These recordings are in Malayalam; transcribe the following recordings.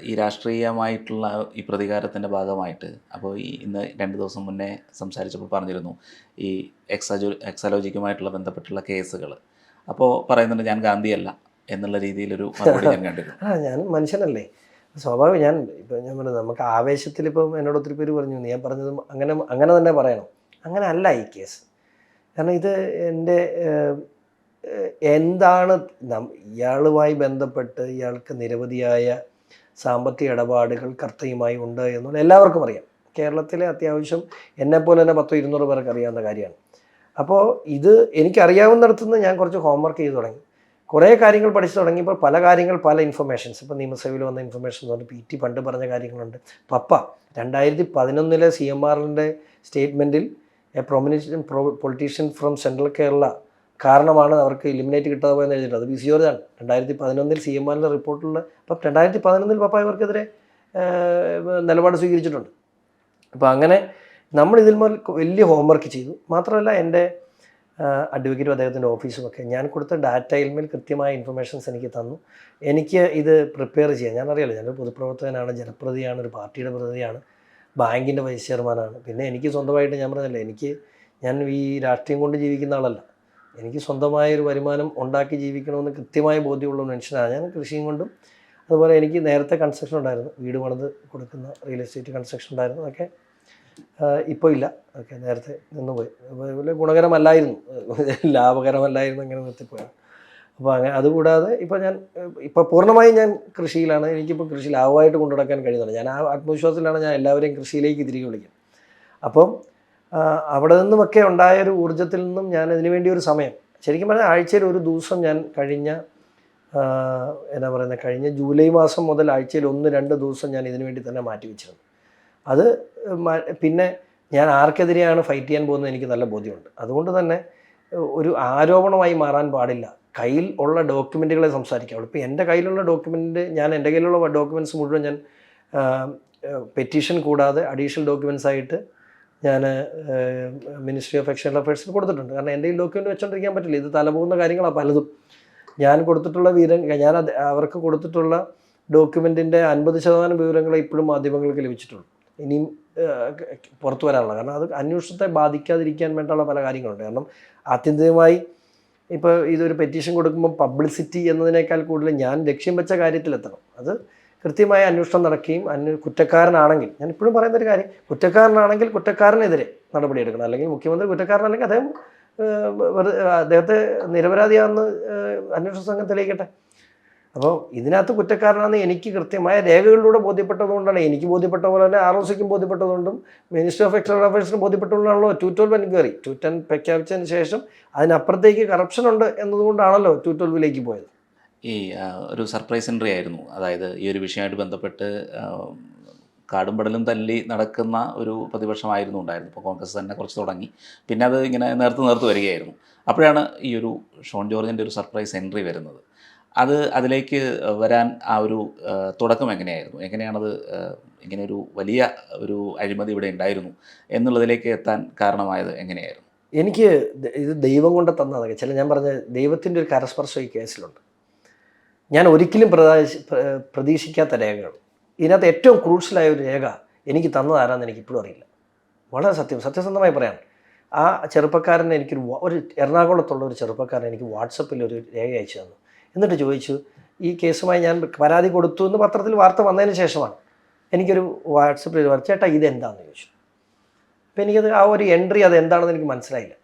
ഈ രാഷ്ട്രീയമായിട്ടുള്ള ഈ പ്രതികാരത്തിൻ്റെ ഭാഗമായിട്ട് അപ്പോൾ ഇന്ന് 2 ദിവസം മുന്നേ സംസാരിച്ചപ്പോൾ പറഞ്ഞിരുന്നു ഈ എക്സാലോജിക്കുമായിട്ടുള്ള ബന്ധപ്പെട്ടുള്ള കേസുകൾ. അപ്പോൾ പറയുന്നുണ്ട് ഞാൻ ഗാന്ധിയല്ല എന്നുള്ള രീതിയിലൊരു മറുപടി ഞാൻ കണ്ടിരുന്നു. ഞാൻ മനുഷ്യനല്ലേ, സ്വാഭാവികം. ഞാൻ പറഞ്ഞത് നമുക്ക് ആവേശത്തിൽ ഇപ്പം എന്നോട് ഒത്തിരി പേര് പറഞ്ഞു ഞാൻ പറഞ്ഞതും അങ്ങനെ തന്നെ പറയണം. അങ്ങനെ അല്ല ഈ കേസ്. കാരണം ഇത് എൻ്റെ എന്താണ് ഇയാളുമായി ബന്ധപ്പെട്ട് ഇയാൾക്ക് നിരവധിയായ സാമ്പത്തിക ഇടപാടുകൾ കർത്തയുമായി ഉണ്ട് എന്നുള്ള എല്ലാവർക്കും അറിയാം. കേരളത്തിലെ അത്യാവശ്യം എന്നെപ്പോലെ തന്നെ 100-200 പേർക്ക് അറിയാവുന്ന കാര്യമാണ്. അപ്പോൾ ഇത് എനിക്കറിയാവുന്നിടത്തുനിന്ന് ഞാൻ കുറച്ച് ഹോംവർക്ക് ചെയ്ത് തുടങ്ങി, കുറേ കാര്യങ്ങൾ പഠിച്ചു തുടങ്ങിയപ്പോൾ പല കാര്യങ്ങൾ പല ഇൻഫർമേഷൻസ്. ഇപ്പോൾ നിയമസഭയിൽ വന്ന ഇൻഫർമേഷൻ എന്ന് പറഞ്ഞാൽ PT പണ്ട് പറഞ്ഞ കാര്യങ്ങളുണ്ട്. പപ്പ 2011 CMRൻ്റെ സ്റ്റേറ്റ്മെൻറ്റിൽ a prominent politician from central Kerala കാരണമാണ് അവർക്ക് എലിമിനേറ്റ് കിട്ടാതെ പോയെന്ന് എഴുതിയിട്ടുണ്ട്. അത് PC ജോർജാണ് 2011 CMRൻ്റെ റിപ്പോർട്ടിലുള്ള. അപ്പം 2011 പപ്പ ഇവർക്കെതിരെ നിലപാട് സ്വീകരിച്ചിട്ടുണ്ട്. അപ്പോൾ അങ്ങനെ നമ്മൾ ഇതിൽ മുതൽ വലിയ ഹോംവർക്ക് ചെയ്തു. മാത്രമല്ല എൻ്റെ അഡ്വക്കേറ്റും അദ്ദേഹത്തിൻ്റെ ഓഫീസുമൊക്കെ ഞാൻ കൊടുത്ത ഡാറ്റയിന്മേൽ കൃത്യമായ ഇൻഫർമേഷൻസ് എനിക്ക് തന്നു. എനിക്ക് ഇത് പ്രിപ്പയർ ചെയ്യാൻ ഞാനറിയാലോ, ഞാനൊരു പൊതുപ്രവർത്തകനാണ്, ജനപ്രതിയാണ്, ഒരു പാർട്ടിയുടെ പ്രതിനിധിയാണ്, ബാങ്കിൻ്റെ വൈസ് ചെയർമാനാണ്. പിന്നെ എനിക്ക് സ്വന്തമായിട്ട് ഞാൻ പറഞ്ഞല്ലോ, ഞാൻ ഈ രാഷ്ട്രീയം കൊണ്ട് ജീവിക്കുന്ന ആളല്ല. എനിക്ക് സ്വന്തമായൊരു വരുമാനം ഉണ്ടാക്കി ജീവിക്കണമെന്ന് കൃത്യമായ ബോധ്യമുള്ള മനുഷ്യനാണ് ഞാൻ. കൃഷിയും കൊണ്ടും അതുപോലെ എനിക്ക് നേരത്തെ കൺസ്ട്രക്ഷൻ ഉണ്ടായിരുന്നു, വീട് പണിത് കൊടുക്കുന്ന റിയൽ എസ്റ്റേറ്റ് കൺസ്ട്രക്ഷൻ ഉണ്ടായിരുന്നു. അതൊക്കെ ഇപ്പോൾ ഇല്ല, അതൊക്കെ നേരത്തെ നിന്നുപോയി. അതുപോലെ ഗുണകരമല്ലായിരുന്നു, ലാഭകരമല്ലായിരുന്നു, അങ്ങനെ നിർത്തിപ്പോയാണ്. അപ്പോൾ അങ്ങനെ അതുകൂടാതെ ഇപ്പോൾ പൂർണ്ണമായും ഞാൻ കൃഷിയിലാണ്. എനിക്കിപ്പോൾ കൃഷി ലാഭമായിട്ട് കൊണ്ടു നടക്കാൻ കഴിയുന്നുണ്ട്. ഞാൻ ആ ആത്മവിശ്വാസത്തിലാണ് ഞാൻ എല്ലാവരെയും കൃഷിയിലേക്ക് തിരികെ വിളിക്കുന്നത്. അപ്പം അവിടെ നിന്നുമൊക്കെ ഉണ്ടായൊരു ഊർജ്ജത്തിൽ നിന്നും ഞാൻ അതിനു വേണ്ടി ഒരു സമയം, ശരിക്കും പറഞ്ഞാൽ ആഴ്ചയിൽ ഒരു ദിവസം ഞാൻ കഴിഞ്ഞ ജൂലൈ മാസം മുതൽ ആഴ്ചയിൽ 1-2 ദിവസം ഞാൻ ഇതിനു വേണ്ടി തന്നെ മാറ്റി വെച്ചിരുന്നു. അത് പിന്നെ ഞാൻ ആർക്കെതിരെയാണ് ഫൈറ്റ് ചെയ്യാൻ പോകുന്നത് എനിക്ക് നല്ല ബോധ്യമുണ്ട്. അതുകൊണ്ട് തന്നെ ഒരു ആരോപണമായി മാറാൻ പാടില്ല. കയ്യിൽ ഉള്ള ഡോക്യുമെൻറ്റുകളെ സംസാരിക്കാവുള്ളൂ. ഇപ്പോൾ എൻ്റെ കയ്യിലുള്ള എൻ്റെ കയ്യിലുള്ള ഡോക്യുമെൻറ്റ്സ് മുഴുവൻ ഞാൻ പെറ്റീഷൻ കൂടാതെ അഡീഷണൽ ഡോക്യുമെൻറ്റ്സ് ആയിട്ട് ഞാൻ മിനിസ്ട്രി ഓഫ് എക്സ്റ്റേണൽ അഫയേഴ്സിന് കൊടുത്തിട്ടുണ്ട്. കാരണം എൻ്റെ ഈ ഡോക്യുമെൻ്റ് വെച്ചുകൊണ്ടിരിക്കാൻ പറ്റില്ല, ഇത് തലപോകുന്ന കാര്യങ്ങളാണ് പലതും. ഞാൻ കൊടുത്തിട്ടുള്ള അവർക്ക് കൊടുത്തിട്ടുള്ള ഡോക്യുമെൻറ്റിൻ്റെ 50% വിവരങ്ങളെ ഇപ്പോഴും മാധ്യമങ്ങൾക്ക് ലഭിച്ചിട്ടുള്ളൂ. ഇനിയും പുറത്തു വരാനുള്ള, കാരണം അത് അന്വേഷണത്തെ ബാധിക്കാതിരിക്കാൻ വേണ്ടിയുള്ള പല കാര്യങ്ങളുണ്ട്. കാരണം ആത്യന്തികമായി ഇപ്പോൾ ഇതൊരു പെറ്റീഷൻ കൊടുക്കുമ്പോൾ പബ്ലിസിറ്റി എന്നതിനേക്കാൾ കൂടുതൽ ഞാൻ ലക്ഷ്യം വെച്ച കാര്യത്തിലെത്തണം. അത് കൃത്യമായ അന്വേഷണം നടക്കുകയും കുറ്റക്കാരനാണെങ്കിൽ, ഞാൻ ഇപ്പോഴും പറയുന്നൊരു കാര്യം, കുറ്റക്കാരനാണെങ്കിൽ കുറ്റക്കാരനെതിരെ നടപടിയെടുക്കണം. അല്ലെങ്കിൽ മുഖ്യമന്ത്രി കുറ്റക്കാരനാണെങ്കിൽ അദ്ദേഹത്തെ നിരപരാധിയാണെന്ന് അന്വേഷണ സംഘം തെളിയിക്കട്ടെ. അപ്പോൾ ഇതിനകത്ത് കുറ്റക്കാരനാണെന്ന് എനിക്ക് കൃത്യമായ രേഖകളിലൂടെ ബോധ്യപ്പെട്ടതുകൊണ്ടാണ്. എനിക്ക് ബോധ്യപ്പെട്ട പോലെ തന്നെ ROCക്കും ബോധ്യപ്പെട്ടതുകൊണ്ടും മിനിസ്ട്രി ഓഫ് എക്സ്റ്റേണൽ അഫയേഴ്സിന് ബോധ്യപ്പെട്ടുകൊണ്ടാണല്ലോ 212 എൻക്വയറി 210 പ്രഖ്യാപിച്ചതിന് ശേഷം അതിനപ്പുറത്തേക്ക് കറപ്ഷൻ ഉണ്ട് എന്നതുകൊണ്ടാണല്ലോ 212 പോയത്. ഈ ഒരു സർപ്രൈസ് എൻട്രി ആയിരുന്നു. അതായത് ഈ ഒരു വിഷയമായിട്ട് ബന്ധപ്പെട്ട് കാടും പടലും തല്ലി നടക്കുന്ന ഒരു പ്രതിപക്ഷമായിരുന്നു ഉണ്ടായിരുന്നു. ഇപ്പോൾ കോൺഗ്രസ് തന്നെ കുറച്ച് തുടങ്ങി, പിന്നെ അത് ഇങ്ങനെ നേർത്ത് വരികയായിരുന്നു. അപ്പോഴാണ് ഈ ഒരു ഷോൺ ജോർജിൻ്റെ ഒരു സർപ്രൈസ് എൻട്രി വരുന്നത്. അതിലേക്ക് വരാൻ ആ ഒരു തുടക്കം എങ്ങനെയാണത് ഇങ്ങനെ ഒരു വലിയ ഒരു അഴിമതി ഇവിടെ ഉണ്ടായിരുന്നു എന്നുള്ളതിലേക്ക് എത്താൻ കാരണമായത് എങ്ങനെയായിരുന്നു? എനിക്ക് ഇത് ദൈവം കൊണ്ട് തന്നതൊക്കെ ഞാൻ പറഞ്ഞ ദൈവത്തിൻ്റെ ഒരു കരസ്പർശം ഈ കേസിലുണ്ട്. ഞാൻ ഒരിക്കലും പ്രതീക്ഷിക്കാത്ത രേഖകൾ. ഇതിനകത്ത് ഏറ്റവും ക്രൂഷ്യലായ ഒരു രേഖ എനിക്ക് തന്നതാരാന്ന് എനിക്ക് ഇപ്പോഴും അറിയില്ല. വളരെ സത്യസന്ധമായി പറയാം. ആ ചെറുപ്പക്കാരനെ ഒരു എറണാകുളത്തുള്ള ഒരു ചെറുപ്പക്കാരൻ എനിക്ക് വാട്സപ്പിൽ ഒരു രേഖ അയച്ചു തന്നു. എന്നിട്ട് ചോദിച്ചു, ഈ കേസുമായി ഞാൻ പരാതി കൊടുത്തു എന്ന് പത്രത്തിൽ വാർത്ത വന്നതിന് ശേഷമാണ് എനിക്കൊരു വാട്സപ്പിൽ ചേട്ടാ ഇതെന്താണെന്ന് ചോദിച്ചു. അപ്പോൾ എനിക്കത് ആ ഒരു എൻട്രി അതെന്താണെന്ന് എനിക്ക് മനസ്സിലായില്ല.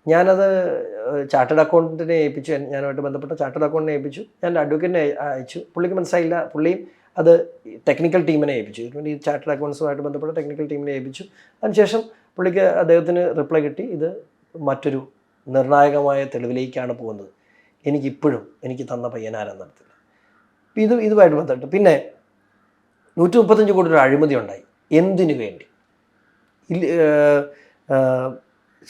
ഞാനത് ചാർട്ടേഡ് അക്കൗണ്ടൻറ്റിനെ ഏൽപ്പിച്ചു, ഞാനുമായിട്ട് ബന്ധപ്പെട്ട ചാർട്ടേഡ് അക്കൗണ്ടിനെ ഏൽപ്പിച്ചു. ഞാൻ അഡ്വക്കേറ്റിനെ അയച്ചു. പുള്ളിക്ക് മനസ്സിലായില്ല. പുള്ളിയും അത് ടെക്നിക്കൽ ടീമിനെ ഏൽപ്പിച്ചു. ഈ ചാർട്ടേഡ് അക്കൗണ്ട്സുമായിട്ട് ബന്ധപ്പെട്ട ടെക്നിക്കൽ ടീമിനെ ഏൽപ്പിച്ചു. അതിനുശേഷം പുള്ളിക്ക് അദ്ദേഹത്തിന് റിപ്ലൈ കിട്ടി, ഇത് മറ്റൊരു നിർണായകമായ തെളിവിലേക്കാണ് പോകുന്നത്, എനിക്ക് തന്ന പയ്യനാരെന്ന് നടത്തില്ല. ഇതുമായിട്ട് ബന്ധപ്പെട്ട് പിന്നെ 135 കോടി രൂപ അഴിമതി ഉണ്ടായി. എന്തിനു വേണ്ടി?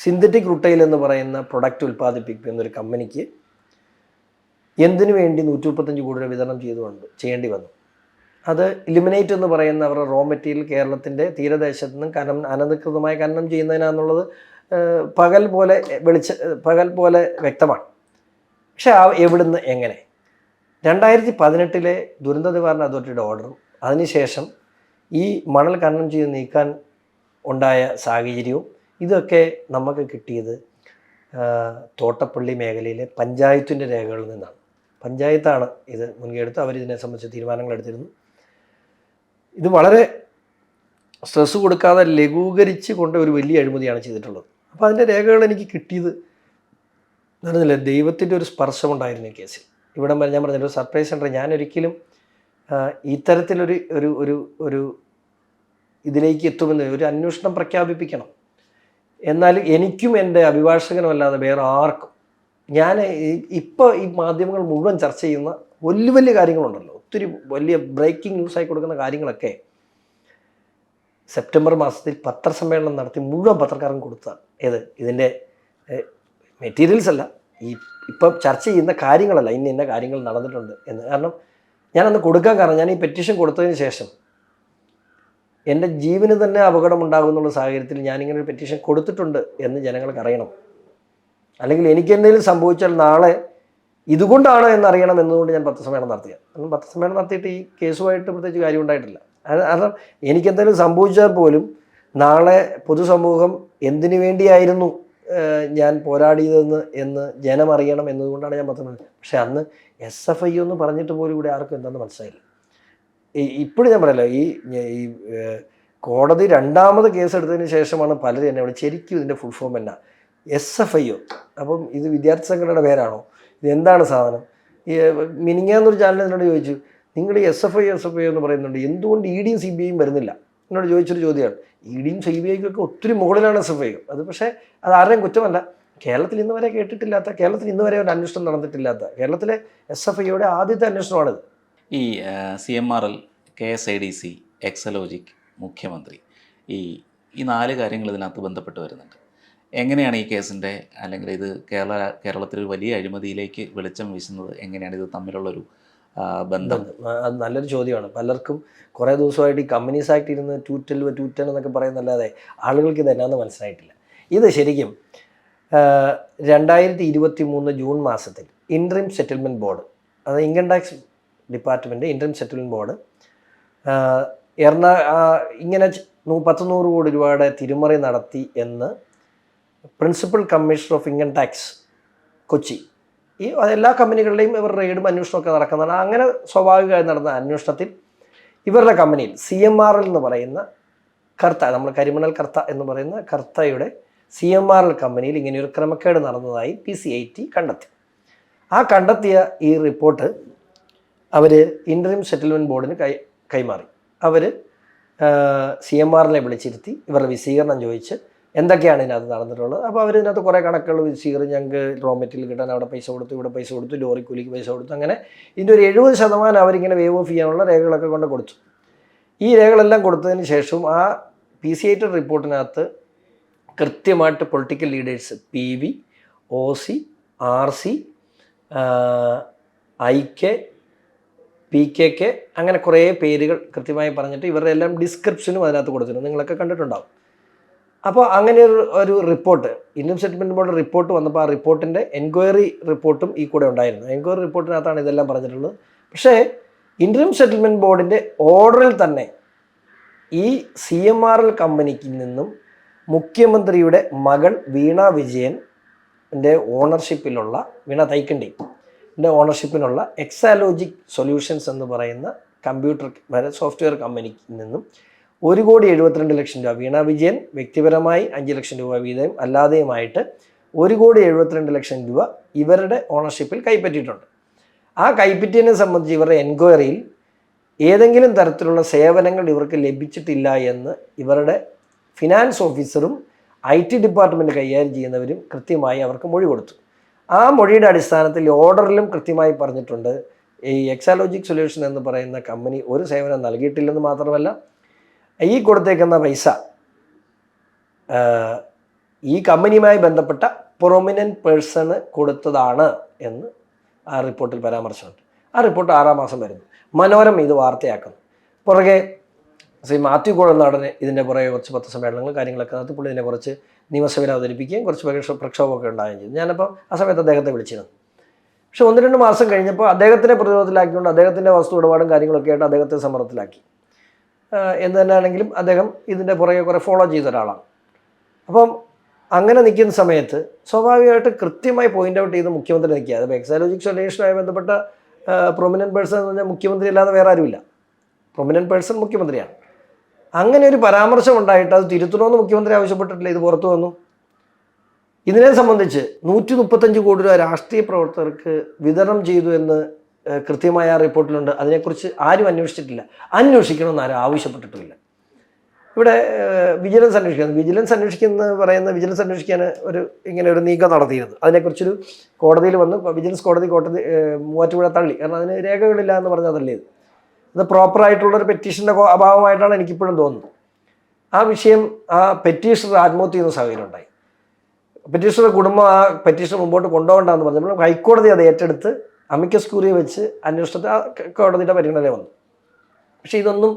സിന്തറ്റിക് റുട്ടൈൽ എന്ന് പറയുന്ന പ്രൊഡക്റ്റ് ഉൽപ്പാദിപ്പിക്കുന്ന ഒരു കമ്പനിക്ക് എന്തിനു വേണ്ടി 135 കോടി രൂപ വിതരണം ചെയ്യേണ്ടി വന്നു? അത് ഇലിമിനേറ്റ് എന്ന് പറയുന്ന അവരുടെ റോ മെറ്റീരിയൽ കേരളത്തിൻ്റെ തീരദേശത്ത് നിന്നും അനധികൃതമായി ഖനനം ചെയ്യുന്നതിനാന്നുള്ളത് പകൽ പോലെ വ്യക്തമാണ്. പക്ഷെ എവിടുന്ന് എങ്ങനെ? 2018 ദുരന്ത നിവാരണ അതോറിറ്റിയുടെ ഓർഡറും അതിനുശേഷം ഈ മണൽ ഖനനം ചെയ്ത് നീക്കാൻ ഉണ്ടായ സാഹചര്യവും ഇതൊക്കെ നമുക്ക് കിട്ടിയത് തോട്ടപ്പള്ളി മേഖലയിലെ പഞ്ചായത്തിൻ്റെ രേഖകളിൽ നിന്നാണ്. പഞ്ചായത്താണ് ഇത് മുൻകൈയെടുത്ത് അവരിതിനെ സംബന്ധിച്ച് തീരുമാനങ്ങൾ എടുത്തിരുന്നു. ഇത് വളരെ സ്ട്രെസ് കൊടുക്കാതെ ലഘൂകരിച്ച് കൊണ്ട് ഒരു വലിയ അഴിമതിയാണ് ചെയ്തിട്ടുള്ളത്. അപ്പോൾ അതിൻ്റെ രേഖകൾ എനിക്ക് കിട്ടിയത് നടന്നില്ല. ദൈവത്തിൻ്റെ ഒരു സ്പർശമുണ്ടായിരുന്നു ഈ കേസിൽ. ഇവിടം വരെ ഞാൻ പറഞ്ഞൊരു സർപ്രൈസ് സെൻ്റർ ഞാനൊരിക്കലും ഇത്തരത്തിലൊരു ഒരു ഒരു ഒരു ഇതിലേക്ക് എത്തുമെന്ന് ഒരു അന്വേഷണം പ്രഖ്യാപിപ്പിക്കണം. എന്നാൽ എനിക്കും എൻ്റെ അഭിഭാഷകനും അല്ലാതെ വേറെ ആർക്കും ഞാൻ ഇപ്പോൾ ഈ മാധ്യമങ്ങൾ മുഴുവൻ ചർച്ച ചെയ്യുന്ന വലിയ വലിയ കാര്യങ്ങളുണ്ടല്ലോ, ഒത്തിരി വലിയ ബ്രേക്കിംഗ് ന്യൂസായി കൊടുക്കുന്ന കാര്യങ്ങളൊക്കെ സെപ്റ്റംബർ മാസത്തിൽ പത്രസമ്മേളനം നടത്തി മുഴുവൻ പത്രക്കാർക്കും കൊടുത്തതാണ്. ഇതിൻ്റെ മെറ്റീരിയൽസ് അല്ല, ഇപ്പം ചർച്ച ചെയ്യുന്ന കാര്യങ്ങളല്ല, ഇന്ന കാര്യങ്ങൾ നടന്നിട്ടുണ്ട് എന്ന്. കാരണം ഞാനന്ന് കൊടുക്കാൻ കാരണം ഞാൻ ഈ പെറ്റീഷൻ കൊടുത്തതിന് ശേഷം എൻ്റെ ജീവന് തന്നെ അപകടമുണ്ടാകുന്നുള്ള സാഹചര്യത്തിൽ ഞാനിങ്ങനെ ഒരു പെറ്റീഷൻ കൊടുത്തിട്ടുണ്ട് എന്ന് ജനങ്ങൾക്ക് അറിയണം. അല്ലെങ്കിൽ എനിക്ക് എന്തെങ്കിലും സംഭവിച്ചാൽ നാളെ ഇതുകൊണ്ടാണ് എന്നറിയണം എന്നുകൊണ്ട് ഞാൻ പത്രസമ്മേളനം നടത്തിയത്. കാരണം പത്രസമ്മേളനം നടത്തിയിട്ട് ഈ കേസുമായിട്ട് പ്രത്യേകിച്ച് കാര്യം ഉണ്ടായിട്ടില്ല. കാരണം എനിക്കെന്തെങ്കിലും സംഭവിച്ചാൽ പോലും നാളെ പൊതുസമൂഹം എന്തിനു വേണ്ടിയായിരുന്നു ഞാൻ പോരാടിയതെന്ന് എന്ന് ജനം അറിയണം എന്നതുകൊണ്ടാണ് ഞാൻ പത്രം. പക്ഷെ അന്ന് SFI എന്ന് പറഞ്ഞിട്ട് പോലും ഇവിടെ ആർക്കും എന്താണെന്ന് മനസ്സിലായില്ല. ഇപ്പോഴും ഞാൻ പറയല്ലോ, ഈ കോടതി രണ്ടാമത് കേസെടുത്തതിന് ശേഷമാണ് പലരും എന്നെ വിളിച്ച് ശരിക്കും ഇതിൻ്റെ ഫുൾ ഫോം എന്നാ SFIO. അപ്പം ഇത് വിദ്യാർത്ഥി സംഘടനയുടെ പേരാണോ, ഇതെന്താണ് സാധനം? മിനിങ്ങാന്നൊരു ചാനൽ എന്നോട് ചോദിച്ചു, നിങ്ങൾ ഈ SFI എന്ന് പറയുന്നുണ്ട്, എന്തുകൊണ്ട് EDയും CBIയും വരുന്നില്ല എന്നോട് ചോദിച്ചൊരു ചോദ്യമാണ്. EDയും CBIക്കൊക്കെ ഒത്തിരി മുകളിലാണ് SFI. അത് പക്ഷേ അത് ആരുടെയും കുറ്റമല്ല. കേരളത്തിൽ ഇന്ന് വരെ കേട്ടിട്ടില്ലാത്ത, കേരളത്തിൽ ഇന്ന് വരെ ഒരു അന്വേഷണം നടന്നിട്ടില്ലാത്ത, കേരളത്തിലെ SFIയുടെ ആദ്യത്തെ അന്വേഷണമാണിത്. ഈ CMRL, KSIDC, എക്സലോജിക്, മുഖ്യമന്ത്രി, ഈ 4 കാര്യങ്ങൾ ഇതിനകത്ത് ബന്ധപ്പെട്ട് വരുന്നുണ്ട്. എങ്ങനെയാണ് ഈ കേസിൻ്റെ, അല്ലെങ്കിൽ ഇത് കേരളത്തിലൊരു വലിയ അഴിമതിയിലേക്ക് വെളിച്ചം വീശുന്നത് എങ്ങനെയാണ്, ഇത് തമ്മിലുള്ളൊരു ബന്ധം? അത് നല്ലൊരു ചോദ്യമാണ്. പലർക്കും കുറേ ദിവസമായിട്ട് ഈ കമ്പനീസ് ആക്ട് ഇരുന്ന് 210 എന്നൊക്കെ പറയുന്നല്ലാതെ ആളുകൾക്ക് ഇത് എന്നാന്ന് മനസ്സിലായിട്ടില്ല. ഇത് ശരിക്കും 2023 ജൂൺ മാസത്തിൽ ഇൻട്രീം സെറ്റിൽമെൻറ്റ് ബോർഡ്, അത് income tax department interim settlement board ഇങ്ങനെ 100 കോടി രൂപയുടെ തിരിമറി നടത്തി എന്ന് principal commissioner of income tax Kochi, ഈ എല്ലാ കമ്പനികളുടെയും ഇവരുടെ റെയ്ഡും അന്വേഷണമൊക്കെ നടക്കുന്നതാണ്. അങ്ങനെ സ്വാഭാവികമായി നടന്ന അന്വേഷണത്തിൽ ഇവരുടെ കമ്പനിയിൽ CMRL എന്ന് പറയുന്ന കർത്ത, നമ്മൾ കരിമണൽ കർത്ത എന്ന് പറയുന്ന കർത്തയുടെ CMRL കമ്പനിയിൽ ഇങ്ങനെയൊരു ക്രമക്കേട് നടന്നതായി PCIT കണ്ടെത്തി. ആ കണ്ടെത്തിയ ഈ റിപ്പോർട്ട് അവർ ഇൻട്രീം സെറ്റിൽമെൻറ്റ് ബോർഡിന് കൈമാറി. അവർ CMRLനെ വിളിച്ചിരുത്തി ഇവരുടെ വിശദീകരണം ചോദിച്ച് എന്തൊക്കെയാണ് ഇതിനകത്ത് നടന്നിട്ടുള്ളത്. അപ്പോൾ അവർ ഇതിനകത്ത് കുറേ കണക്കുകൾ വിശദീകരിച്ച്, ഞങ്ങൾക്ക് റോ മെറ്റീരിയൽ കിട്ടാൻ അവിടെ പൈസ കൊടുത്തു, ഇവിടെ പൈസ കൊടുത്തു, ലോറി കൂലിക്ക് പൈസ കൊടുത്തു, അങ്ങനെ ഇതിൻ്റെ ഒരു 70% അവരിങ്ങനെ വേവ് ഓഫ് ചെയ്യാനുള്ള രേഖകളൊക്കെ കൊണ്ട് കൊടുത്തു. ഈ രേഖകളെല്ലാം കൊടുത്തതിന് ശേഷവും ആ PCIT റിപ്പോർട്ടിനകത്ത് കൃത്യമായിട്ട് political leaders PV, OC, RC, IK, PKK അങ്ങനെ കുറേ പേരുകൾ കൃത്യമായി പറഞ്ഞിട്ട് ഇവരുടെ എല്ലാം ഡിസ്ക്രിപ്ഷനും അതിനകത്ത് കൊടുത്തിട്ടുണ്ട്. നിങ്ങളൊക്കെ കണ്ടിട്ടുണ്ടാവും. അപ്പോൾ അങ്ങനെ ഒരു report, income settlement board report വന്നപ്പോൾ ആ റിപ്പോർട്ടിൻ്റെ എൻക്വയറി റിപ്പോർട്ടും ഈ കൂടെ ഉണ്ടായിരുന്നു. എൻക്വയറി റിപ്പോർട്ടിനകത്താണ് ഇതെല്ലാം പറഞ്ഞിട്ടുള്ളത്. പക്ഷേ ഇൻകം സെറ്റിൽമെൻറ്റ് ബോർഡിൻ്റെ ഓർഡറിൽ തന്നെ ഈ CMRL കമ്പനിക്ക് നിന്നും മുഖ്യമന്ത്രിയുടെ മകൾ വീണ വിജയൻ്റെ ഓണർഷിപ്പിലുള്ള, വീണ തൈക്കണ്ടിൻ്റെ ഓണർഷിപ്പിനുള്ള എക്സാലോജിക് സൊല്യൂഷൻസ് എന്ന് പറയുന്ന കമ്പ്യൂട്ടർ സോഫ്റ്റ്വെയർ കമ്പനിക്ക് നിന്നും 1,72,00,000 രൂപ വീണ വിജയൻ വ്യക്തിപരമായി 5 ലക്ഷം രൂപ വീതം അല്ലാതെയുമായിട്ട് 1,72,00,000 രൂപ ഇവരുടെ ഓണർഷിപ്പിൽ കൈപ്പറ്റിയിട്ടുണ്ട്. ആ കൈപ്പറ്റിയതിനെ സംബന്ധിച്ച് ഇവരുടെ എൻക്വയറിയിൽ ഏതെങ്കിലും തരത്തിലുള്ള സേവനങ്ങൾ ഇവർക്ക് ലഭിച്ചിട്ടില്ല എന്ന് ഇവരുടെ ഫിനാൻസ് ഓഫീസറും IT ഡിപ്പാർട്ട്മെൻറ്റ് കൈകാര്യം ചെയ്യുന്നവരും കൃത്യമായി അവർക്ക് മൊഴി കൊടുത്തു. ആ മൊഴിയുടെ അടിസ്ഥാനത്തിൽ ഓർഡറിലും കൃത്യമായി പറഞ്ഞിട്ടുണ്ട്, ഈ എക്സാലോജിക് സൊല്യൂഷൻ എന്ന് പറയുന്ന കമ്പനി ഒരു സേവനം നൽകിയിട്ടില്ലെന്ന് മാത്രമല്ല, ഈ കൊടുത്തേക്കുന്ന പൈസ ഈ കമ്പനിയുമായി ബന്ധപ്പെട്ട പ്രൊമിനൻറ്റ് പേഴ്സണ് കൊടുത്തതാണ് എന്ന് ആ റിപ്പോർട്ടിൽ പരാമർശമുണ്ട്. ആ റിപ്പോർട്ട് 6-ാം മാസം വരുന്നു. മനോരമ ഇത് വാർത്തയാക്കുന്നു. പുറകെ ശ്രീ മാത്യു കുഴൽനാടന് ഇതിൻ്റെ പുറകെ കുറച്ച് പത്രസമ്മേളനങ്ങൾ കാര്യങ്ങളൊക്കെ നടത്തി പുള്ളി ഇതിനെ കുറച്ച് നിയമസഭയിൽ അവതരിപ്പിക്കുകയും കുറച്ച് പ്രക്ഷോഭമൊക്കെ ഉണ്ടാവുകയും ചെയ്തു. ഞാനപ്പോൾ ആ സമയത്ത് അദ്ദേഹത്തെ വിളിച്ചിരുന്നു. പക്ഷെ 1-2 മാസം കഴിഞ്ഞപ്പോൾ അദ്ദേഹത്തിനെ പ്രതിരോധത്തിലാക്കിക്കൊണ്ട് അദ്ദേഹത്തിൻ്റെ വസ്തു ഇടപാടും കാര്യങ്ങളൊക്കെ ആയിട്ട് അദ്ദേഹത്തെ സമ്മർദ്ദത്തിലാക്കി. എന്ന് തന്നെയാണെങ്കിലും അദ്ദേഹം ഇതിൻ്റെ പുറകെ കുറേ ഫോളോ ചെയ്ത ഒരാളാണ്. അപ്പം അങ്ങനെ നിൽക്കുന്ന സമയത്ത് സ്വാഭാവികമായിട്ട് കൃത്യമായി പോയിന്റ് ഔട്ട് ചെയ്ത് മുഖ്യമന്ത്രി നിൽക്കുക. അത് എക്സാലോജിക് സൊല്യൂഷനുമായി ബന്ധപ്പെട്ട പ്രൊമിനൻറ്റ് പേഴ്സൺ എന്ന് പറഞ്ഞാൽ മുഖ്യമന്ത്രി അല്ലാതെ വേറെ ആരുമില്ല. പ്രൊമിനൻറ്റ് പേഴ്സൺ മുഖ്യമന്ത്രിയാണ്. അങ്ങനെ ഒരു പരാമർശം ഉണ്ടായിട്ട് അത് തിരുത്തണമെന്ന് മുഖ്യമന്ത്രി ആവശ്യപ്പെട്ടിട്ടില്ല. ഇത് പുറത്തു വന്നു. ഇതിനെ സംബന്ധിച്ച് 135 കോടി രൂപ രാഷ്ട്രീയ പ്രവർത്തകർക്ക് വിതരണം ചെയ്തു എന്ന് കൃത്യമായ ആ റിപ്പോർട്ടിലുണ്ട്. അതിനെക്കുറിച്ച് ആരും അന്വേഷിച്ചിട്ടില്ല. അന്വേഷിക്കണമെന്ന് ആരും ആവശ്യപ്പെട്ടിട്ടില്ല. ഇവിടെ വിജിലൻസ് അന്വേഷിക്കാൻ ഇങ്ങനെ ഒരു നീക്കം നടത്തിയിരുന്നു. അതിനെക്കുറിച്ചൊരു കോടതിയിൽ വന്ന് വിജിലൻസ് കോടതി മൂവാറ്റുപുഴ തള്ളി. കാരണം അതിന് രേഖകളില്ല എന്ന് പറഞ്ഞാൽ തള്ളിയത്. അത് പ്രോപ്പറായിട്ടുള്ളൊരു പെറ്റീഷൻ്റെ അഭാവമായിട്ടാണ് എനിക്കിപ്പോഴും തോന്നുന്നത്. ആ വിഷയം ആ പെറ്റീഷണർ ആത്മഹത്യ ചെയ്യുന്ന സാഹചര്യം ഉണ്ടായി. പെറ്റീഷണറുടെ കുടുംബം ആ പെറ്റീഷൻ മുമ്പോട്ട് കൊണ്ടുപോകണ്ടെന്ന് പറഞ്ഞപ്പോൾ ഹൈക്കോടതി അത് ഏറ്റെടുത്ത് അമിക്കസ് ക്യൂറിയെ വെച്ച് അന്വേഷണത്തിൽ ആ കോടതിയുടെ പരിഗണന വന്നു. പക്ഷേ ഇതൊന്നും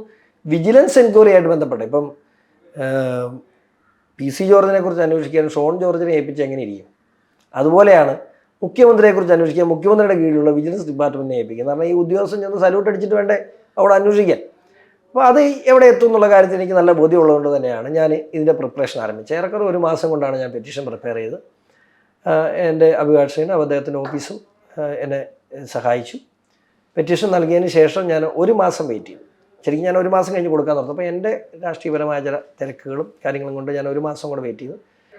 വിജിലൻസ് എൻക്വയറി ആയിട്ട് ബന്ധപ്പെട്ട ഇപ്പം PC ജോർജിനെ കുറിച്ച് അന്വേഷിക്കാൻ ഷോൺ ജോർജിനെ ഏൽപ്പിച്ച് എങ്ങനെ ഇരിക്കും? അതുപോലെയാണ് മുഖ്യമന്ത്രിയെക്കുറിച്ച് അന്വേഷിക്കാൻ മുഖ്യമന്ത്രിയുടെ കീഴിലുള്ള വിജിലൻസ് ഡിപ്പാർട്ട്മെൻറ്റിനെ ഏൽപ്പിക്കുന്നത്. കാരണം ഈ ഉദ്യോഗസ്ഥൻ ചെന്ന് സല്യൂട്ട് അടിച്ചിട്ട് വേണ്ടേ അവിടെ അന്വേഷിക്കാൻ. അപ്പോൾ അത് എവിടെ എത്തും എന്നുള്ള കാര്യത്തിൽ എനിക്ക് നല്ല ബോധ്യമുള്ളതുകൊണ്ട് തന്നെയാണ് ഞാൻ ഇതിൻ്റെ പ്രിപ്പറേഷൻ ആരംഭിച്ചത്. ഏറെക്കുറെ 1 മാസം കൊണ്ടാണ് ഞാൻ പെറ്റീഷൻ പ്രിപ്പയർ ചെയ്ത്. എൻ്റെ അഭിഭാഷകനും അദ്ദേഹത്തിൻ്റെ ഓഫീസും എന്നെ സഹായിച്ചു. പെറ്റീഷൻ നൽകിയതിന് ശേഷം ഞാൻ 1 മാസം വെയിറ്റ് ചെയ്തു. ശരിക്കും ഞാൻ 1 മാസം കഴിഞ്ഞ് കൊടുക്കാൻ നിർത്തും. അപ്പോൾ എൻ്റെ രാഷ്ട്രീയപരമായ ചില തിരക്കുകളും കാര്യങ്ങളും കൊണ്ട് ഞാൻ 1 മാസം കൂടെ വെയിറ്റ് ചെയ്തു.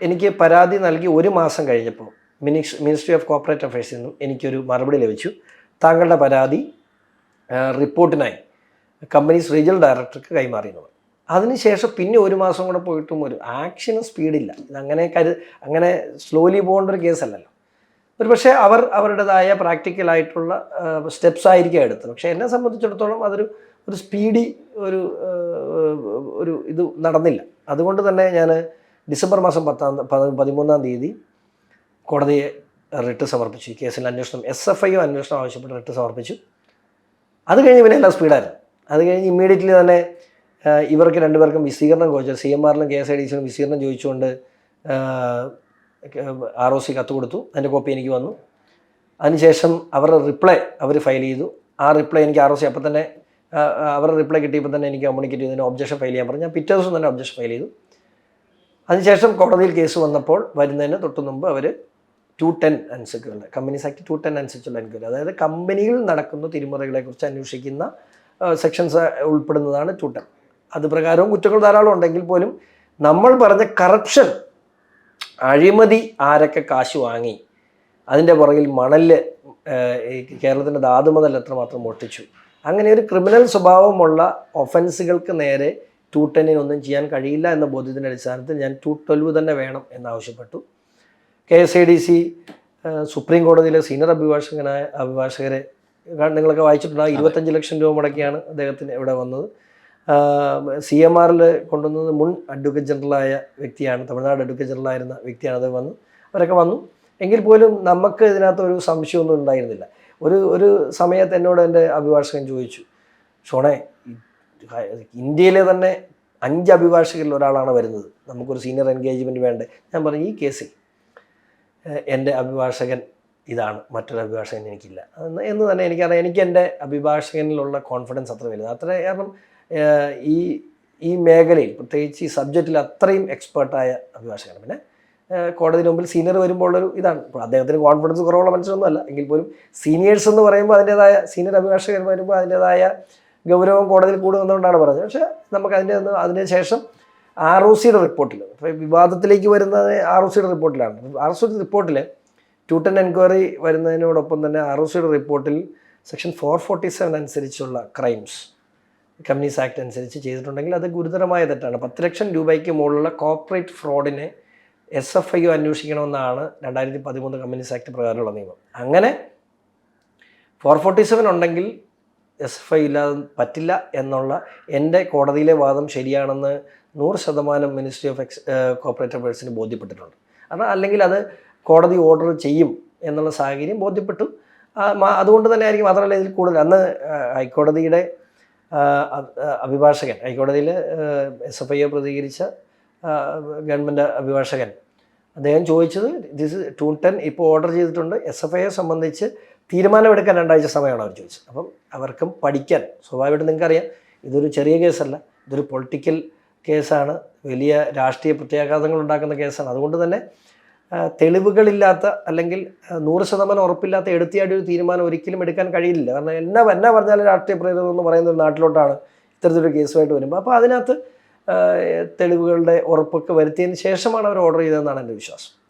എനിക്ക് പരാതി നൽകി 1 മാസം കഴിഞ്ഞപ്പോൾ മിനിസ്ട്രി ഓഫ് കോർപ്പറേറ്റ് അഫയേഴ്സിൽ നിന്നും എനിക്കൊരു മറുപടി ലഭിച്ചു. താങ്കളുടെ പരാതി റിപ്പോർട്ടിനായി കമ്പനീസ് റീജിയണൽ ഡയറക്ടർക്ക് കൈമാറിയെന്ന്. അതിനുശേഷം പിന്നെ 1 മാസം കൂടെ പോയിട്ടും ഒരു ആക്ഷന് സ്പീഡില്ല. അങ്ങനെ സ്ലോലി പോകേണ്ട ഒരു കേസല്ലല്ലോ. പക്ഷേ അവരുടേതായ പ്രാക്ടിക്കലായിട്ടുള്ള സ്റ്റെപ്സ് ആയിരിക്കും എടുത്തത്. പക്ഷേ എന്നെ സംബന്ധിച്ചിടത്തോളം അതൊരു സ്പീഡി ഒരു ഇത് നടന്നില്ല. അതുകൊണ്ട് തന്നെ ഞാൻ ഡിസംബർ മാസം 13-ാം തീയതി കോടതിയെ റിട്ട് സമർപ്പിച്ചു. ഈ കേസിൽ അന്വേഷണം SFIO അന്വേഷണം ആവശ്യപ്പെട്ട് റിട്ട് സമർപ്പിച്ചു. അത് കഴിഞ്ഞ് പിന്നെ എല്ലാം സ്പീഡായിരുന്നു. അത് കഴിഞ്ഞ് ഇമ്മീഡിയറ്റ്ലി തന്നെ ഇവർക്ക് 2 പേർക്കും വിശദീകരണം ചോദിച്ചു. CMRലും KSIDCയിലും വിശദീകരണം ചോദിച്ചുകൊണ്ട് ROC കത്ത് കൊടുത്തു. അതിൻ്റെ കോപ്പി എനിക്ക് വന്നു. അതിനുശേഷം അവരുടെ റിപ്ലൈ അവർ ഫയൽ ചെയ്തു. ആ റിപ്ലൈ എനിക്ക് ROC അപ്പം തന്നെ അവരുടെ റിപ്ലൈ കിട്ടിയപ്പോൾ തന്നെ എനിക്ക് കമ്മ്യൂണിക്കേറ്റ് ചെയ്തതിന് ഒബ്ജക്ഷൻ ഫയൽ ചെയ്യാൻ പറഞ്ഞു. ഞാൻ പിറ്റേ ദിവസം തന്നെ ഒബ്ജക്ഷൻ ഫയൽ ചെയ്തു. അതിനുശേഷം കോടതിയിൽ കേസ് വന്നപ്പോൾ വരുന്നതിന് തൊട്ട് മുമ്പ് അവർ 210 അനുസരിച്ചുള്ള കമ്പനീസ് ആക്ട് 210 അനുസരിച്ചുള്ള എൻക്വയറി, അതായത് കമ്പനികളിൽ നടക്കുന്ന തിരിമറികളെക്കുറിച്ച് അന്വേഷിക്കുന്ന സെക്ഷൻസ് ഉൾപ്പെടുന്നതാണ് 210. അത് പ്രകാരവും കുറ്റങ്ങൾ ധാരാളം ഉണ്ടെങ്കിൽ പോലും നമ്മൾ പറഞ്ഞ കറപ്ഷൻ, അഴിമതി, ആരൊക്കെ കാശ് വാങ്ങി, അതിൻ്റെ പുറകിൽ മണല്, കേരളത്തിൻ്റെ ധാതുമതൽ എത്രമാത്രം ഒട്ടിച്ചു, അങ്ങനെ ഒരു ക്രിമിനൽ സ്വഭാവമുള്ള ഒഫൻസുകൾക്ക് നേരെ 210 ഒന്നും ചെയ്യാൻ കഴിയില്ല എന്ന ബോധ്യത്തിൻ്റെ അടിസ്ഥാനത്തിൽ ഞാൻ 212 തന്നെ വേണം എന്നാവശ്യപ്പെട്ടു. KSIDC സുപ്രീം കോടതിയിലെ സീനിയർ അഭിഭാഷകരെ നിങ്ങളൊക്കെ വായിച്ചിട്ടുണ്ടാകും. 25 ലക്ഷം രൂപ മുടക്കിയാണ് അദ്ദേഹത്തിന് ഇവിടെ വന്നത്. CMRൽ കൊണ്ടുവന്നത് മുൻ അഡ്വക്കേറ്റ് ജനറലായ വ്യക്തിയാണ്, തമിഴ്നാട് അഡ്വക്കേറ്റ് ജനറലായിരുന്ന വ്യക്തിയാണ്. അത് അവരൊക്കെ വന്നു. എങ്കിൽ പോലും നമുക്ക് ഇതിനകത്ത് ഒരു സംശയമൊന്നും ഉണ്ടായിരുന്നില്ല. ഒരു സമയത്ത് എന്നോട് എൻ്റെ അഭിഭാഷകൻ ചോദിച്ചു, ഷോണേ, ഇന്ത്യയിലെ തന്നെ 5 അഭിഭാഷകരിൽ ഒരാളാണ് വരുന്നത്, നമുക്കൊരു സീനിയർ എൻഗേജ്മെൻറ്റ് വേണ്ടേ? ഞാൻ പറഞ്ഞു, ഈ കേസിൽ എൻ്റെ അഭിഭാഷകൻ ഇതാണ്, മറ്റൊരു അഭിഭാഷകൻ എനിക്കില്ല എന്ന് തന്നെ എനിക്കറിയാം. എനിക്ക് എൻ്റെ അഭിഭാഷകനിലുള്ള കോൺഫിഡൻസ് അത്ര വലുത്. കാരണം ഈ മേഖലയിൽ, പ്രത്യേകിച്ച് ഈ സബ്ജക്റ്റിൽ അത്രയും എക്സ്പേർട്ടായ അഭിഭാഷകനാണ്. പിന്നെ കോടതിന് മുമ്പിൽ സീനിയർ വരുമ്പോൾ ഒരു ഇതാണ്. ഇപ്പോൾ അദ്ദേഹത്തിന് കോൺഫിഡൻസ് കുറവുള്ള മനുഷ്യരൊന്നുമല്ല. എങ്കിൽ പോലും സീനിയേഴ്സ് എന്ന് പറയുമ്പോൾ അതിൻ്റേതായ, സീനിയർ അഭിഭാഷകർ വരുമ്പോൾ അതിൻ്റേതായ ഗൗരവം കോടതിയിൽ കൂടുമെന്നുകൊണ്ടാണ് പറഞ്ഞത്. പക്ഷേ നമുക്ക് അതിനുശേഷം ROCയുടെ റിപ്പോർട്ടിൽ, ഇപ്പോൾ വിവാദത്തിലേക്ക് വരുന്നത് ROCയുടെ റിപ്പോർട്ടിലാണ്. ROCയുടെ റിപ്പോർട്ടിൽ 210 എൻക്വയറി വരുന്നതിനോടൊപ്പം തന്നെ ROCയുടെ റിപ്പോർട്ടിൽ സെക്ഷൻ 447 അനുസരിച്ചുള്ള ക്രൈംസ്, കമ്പനീസ് ആക്ട് അനുസരിച്ച് ചെയ്തിട്ടുണ്ടെങ്കിൽ അത് ഗുരുതരമായ തെറ്റാണ്. 10 ലക്ഷം രൂപയ്ക്ക് മുകളിലുള്ള കോർപ്പറേറ്റ് ഫ്രോഡിനെ SFIO അന്വേഷിക്കണമെന്നാണ് 2013 കമ്പനീസ് ആക്ട് പ്രകാരമുള്ള നിയമം. അങ്ങനെ 447 ഉണ്ടെങ്കിൽ SFIO ഇല്ലാതെ പറ്റില്ല എന്നുള്ള എൻ്റെ കോടതിയിലെ വാദം ശരിയാണെന്ന് 100% മിനിസ്ട്രി ഓഫ് കോർപ്പറേറ്റ് അഫയേഴ്സിന് ബോധ്യപ്പെട്ടിട്ടുണ്ട്. അല്ലെങ്കിൽ അത് കോടതി ഓർഡർ ചെയ്യും എന്നുള്ള സാഹചര്യം ബോധ്യപ്പെട്ടു. അതുകൊണ്ട് തന്നെ ആയിരിക്കും. മാത്രമല്ല, ഇതിൽ കൂടുതൽ അന്ന് ഹൈക്കോടതിയുടെ അഭിഭാഷകൻ, ഹൈക്കോടതിയിൽ SFIO പ്രതികരിച്ച ഗവൺമെൻറ് അഭിഭാഷകൻ, അദ്ദേഹം ചോദിച്ചത്, 210 ഇപ്പോൾ ഓർഡർ ചെയ്തിട്ടുണ്ട്, SFIO സംബന്ധിച്ച് തീരുമാനമെടുക്കാൻ 2 ആഴ്ച സമയമാണ് അവർ ചോദിച്ചത്. അപ്പം അവർക്കും പഠിക്കാൻ സ്വാഭാവികമായിട്ടും നിങ്ങൾക്കറിയാം, ഇതൊരു ചെറിയ കേസല്ല, ഇതൊരു പൊളിറ്റിക്കൽ കേസാണ്, വലിയ രാഷ്ട്രീയ പ്രത്യാഘാതങ്ങൾ ഉണ്ടാക്കുന്ന കേസാണ്. അതുകൊണ്ട് തന്നെ തെളിവുകളില്ലാത്ത അല്ലെങ്കിൽ 100% ഉറപ്പില്ലാത്ത എടുത്തിയാടി ഒരു തീരുമാനം ഒരിക്കലും എടുക്കാൻ കഴിയില്ല. കാരണം എന്നാ പറഞ്ഞാലും രാഷ്ട്രീയ പ്രേരിതം എന്ന് പറയുന്ന ഒരു നാട്ടിലോട്ടാണ് ഇത്തരത്തിലൊരു കേസുമായിട്ട് വരുമ്പോൾ. അപ്പോൾ അതിനകത്ത് തെളിവുകളുടെ ഉറപ്പൊക്കെ വരുത്തിയതിന് ശേഷമാണ് അവർ ഓർഡർ ചെയ്തതെന്നാണ് എൻ്റെ വിശ്വാസം.